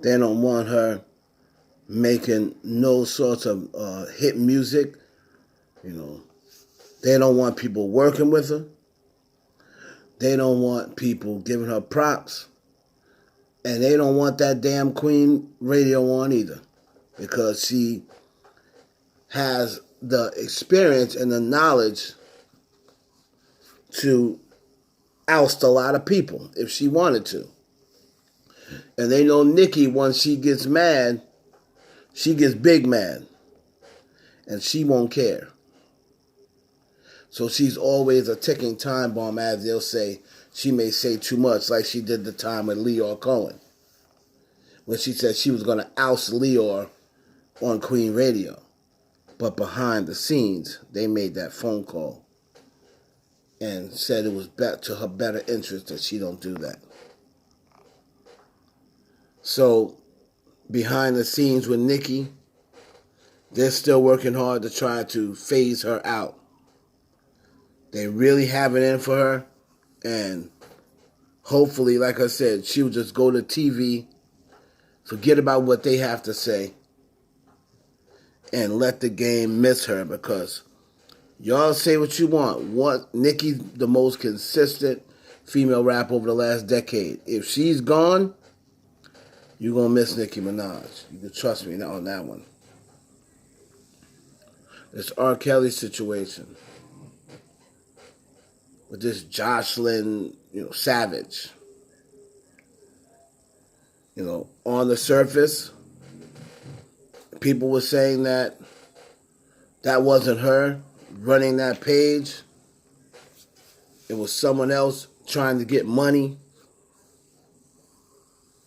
They don't want her making no sorts of hit music. You know, they don't want people working with her. They don't want people giving her props. And they don't want that damn Queen radio on either. Because she has the experience and the knowledge to oust a lot of people if she wanted to. And they know Nicki, once she gets mad, she gets big mad. And she won't care. So she's always a ticking time bomb, as they'll say. She may say too much, like she did the time with Leor Cohen, when she said she was going to oust Leor on Queen Radio. But behind the scenes, they made that phone call and said it was to her better interest that she don't do that. So, behind the scenes with Nicki, they're still working hard to try to phase her out. They really have it in for her, and hopefully, like I said, she'll just go to TV, forget about what they have to say, and let the game miss her, because y'all say what you want. Nicki's the most consistent female rapper over the last decade. If she's gone, you're going to miss Nicki Minaj. You can trust me on that one. This R. Kelly situation with this Jocelyn, Savage. On the surface, people were saying that wasn't her running that page. It was someone else trying to get money.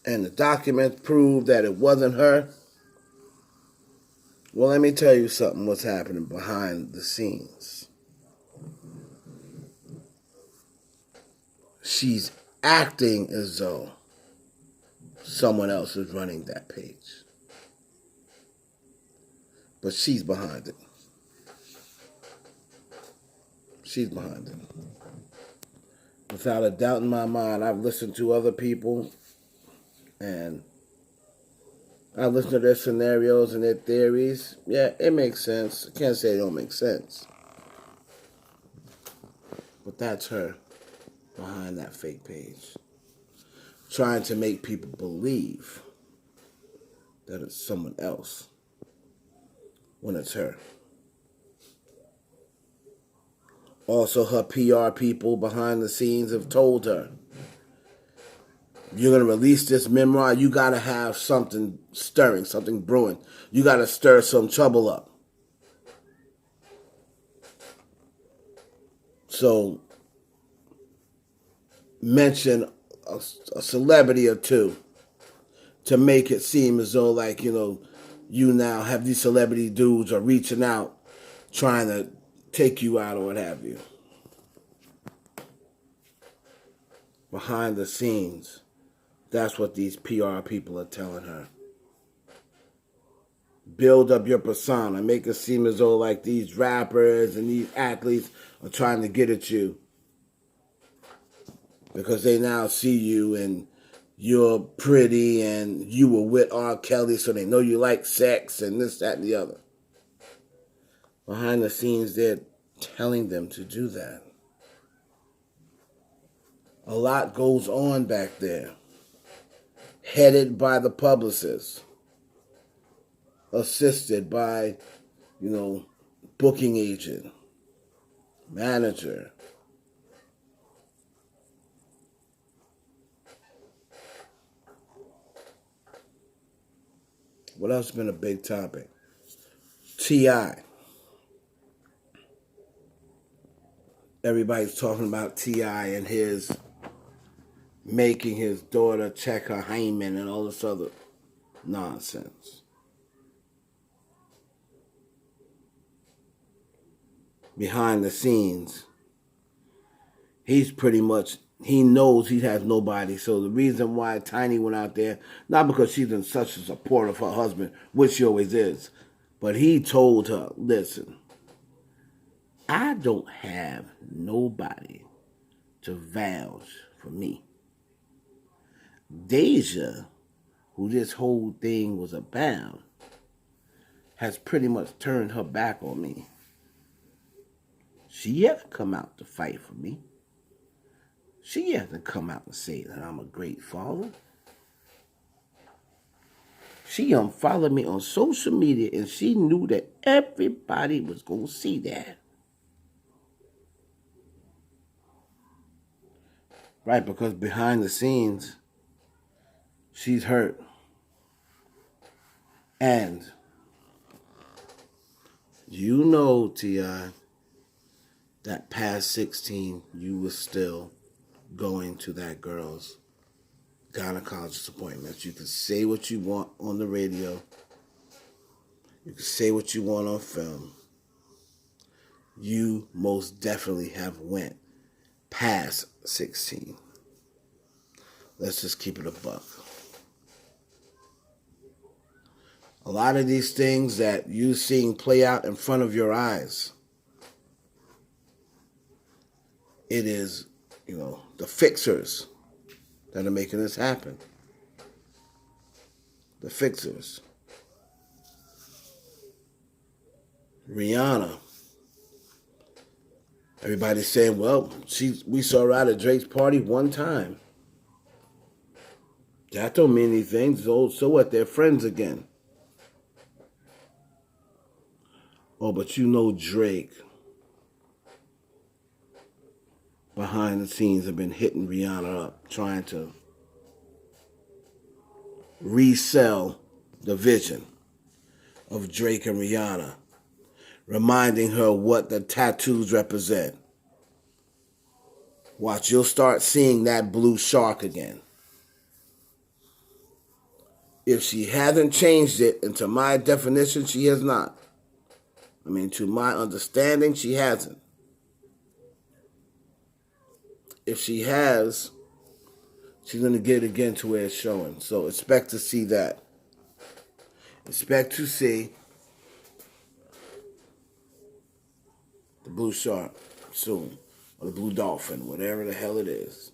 And the documents proved that it wasn't her. Well, let me tell you something what's happening behind the scenes. She's acting as though someone else is running that page. But she's behind it. She's behind it. Without a doubt in my mind, I've listened to other people and I've listened to their scenarios and their theories. Yeah, it makes sense. I can't say it don't make sense. But that's her behind that fake page. Trying to make people believe that it's someone else when it's her. Also, her PR people behind the scenes have told her, you're going to release this memoir, you got to have something stirring, something brewing. You got to stir some trouble up. So, mention a celebrity or two to make it seem as though, like, you now have these celebrity dudes are reaching out, trying to take you out or what have you. Behind the scenes, that's what these PR people are telling her. Build up your persona. Make it seem as though like these rappers and these athletes are trying to get at you. Because they now see you and you're pretty and you were with R. Kelly, so they know you like sex and this, that, and the other. Behind the scenes, they're telling them to do that. A lot goes on back there. Headed by the publicist. Assisted by, booking agent. Manager. What else has been a big topic? T.I. Everybody's talking about T.I. and his making his daughter check her hymen and all this other nonsense. Behind the scenes, he knows he has nobody. So the reason why Tiny went out there, not because she's in such a support of her husband, which she always is, but he told her, listen, I don't have nobody to vouch for me. Deja who this whole thing was about, has pretty much turned her back on me. She hasn't come out to fight for me. She hasn't come out and say that I'm a great father. She unfollowed me on social media, and she knew that everybody was going to see that. Right, because behind the scenes, she's hurt. And you know, T.I., that past 16, you were still going to that girl's gynecologist appointments. You can say what you want on the radio. You can say what you want on film. You most definitely have went past 16. Let's just keep it a buck. A lot of these things that you're seeing play out in front of your eyes, it is, the fixers that are making this happen. The fixers. Rihanna. Everybody's saying, well, we saw her out at Drake's party one time. That don't mean anything. So what? They're friends again. Oh, but Drake, behind the scenes, have been hitting Rihanna up, trying to resell the vision of Drake and Rihanna, reminding her what the tattoos represent. Watch, you'll start seeing that blue shark again. If she hasn't changed it, and to my definition, she has not. To my understanding, she hasn't. If she has, she's going to get it again to where it's showing. So expect to see that. Expect to see the blue shark soon. Or the blue dolphin, whatever the hell it is.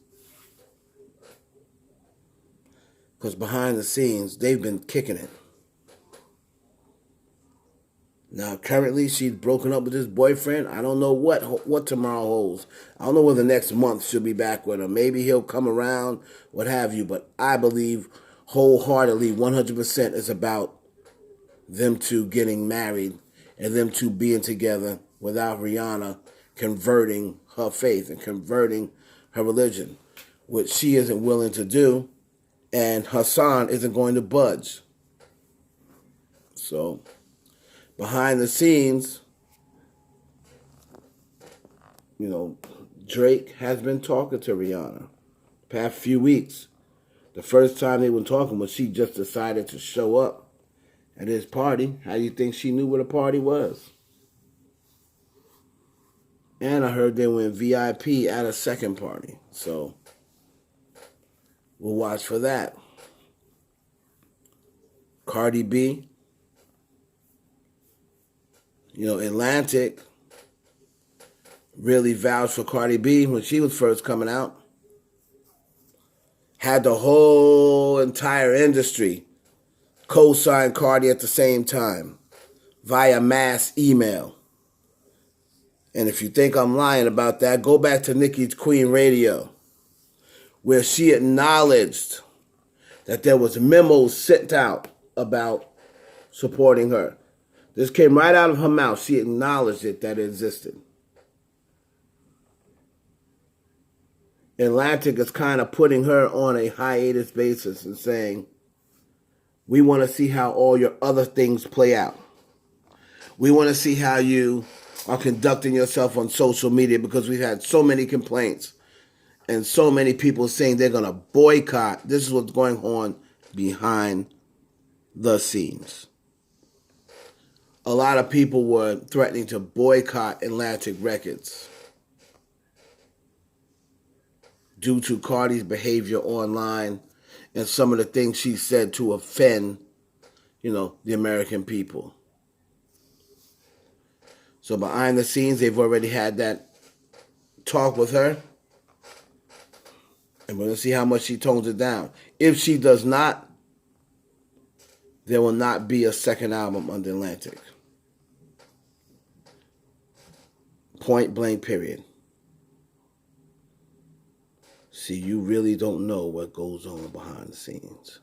Because behind the scenes, they've been kicking it. Now, currently, she's broken up with his boyfriend. I don't know what tomorrow holds. I don't know whether next month she'll be back with him. Maybe he'll come around, what have you. But I believe wholeheartedly, 100% is about them two getting married and them two being together without Rihanna converting her faith and converting her religion, which she isn't willing to do, and Hassan isn't going to budge. So, behind the scenes, Drake has been talking to Rihanna the past few weeks. The first time they were talking was she just decided to show up at his party. How do you think she knew what a party was? And I heard they went VIP at a second party. So we'll watch for that. Cardi B. Atlantic really vouched for Cardi B when she was first coming out. Had the whole entire industry co-sign Cardi at the same time via mass email. And if you think I'm lying about that, go back to Nicki's Queen Radio, where she acknowledged that there was memos sent out about supporting her. This came right out of her mouth. She acknowledged it, that it existed. Atlantic is kind of putting her on a hiatus basis and saying, we want to see how all your other things play out. We want to see how you are conducting yourself on social media, because we've had so many complaints and so many people saying they're going to boycott. This is what's going on behind the scenes. A lot of people were threatening to boycott Atlantic Records due to Cardi's behavior online and some of the things she said to offend, the American people. So behind the scenes, they've already had that talk with her. And we're going to see how much she tones it down. If she does not there will not be a second album under Atlantic. Point blank, period. See, you really don't know what goes on behind the scenes.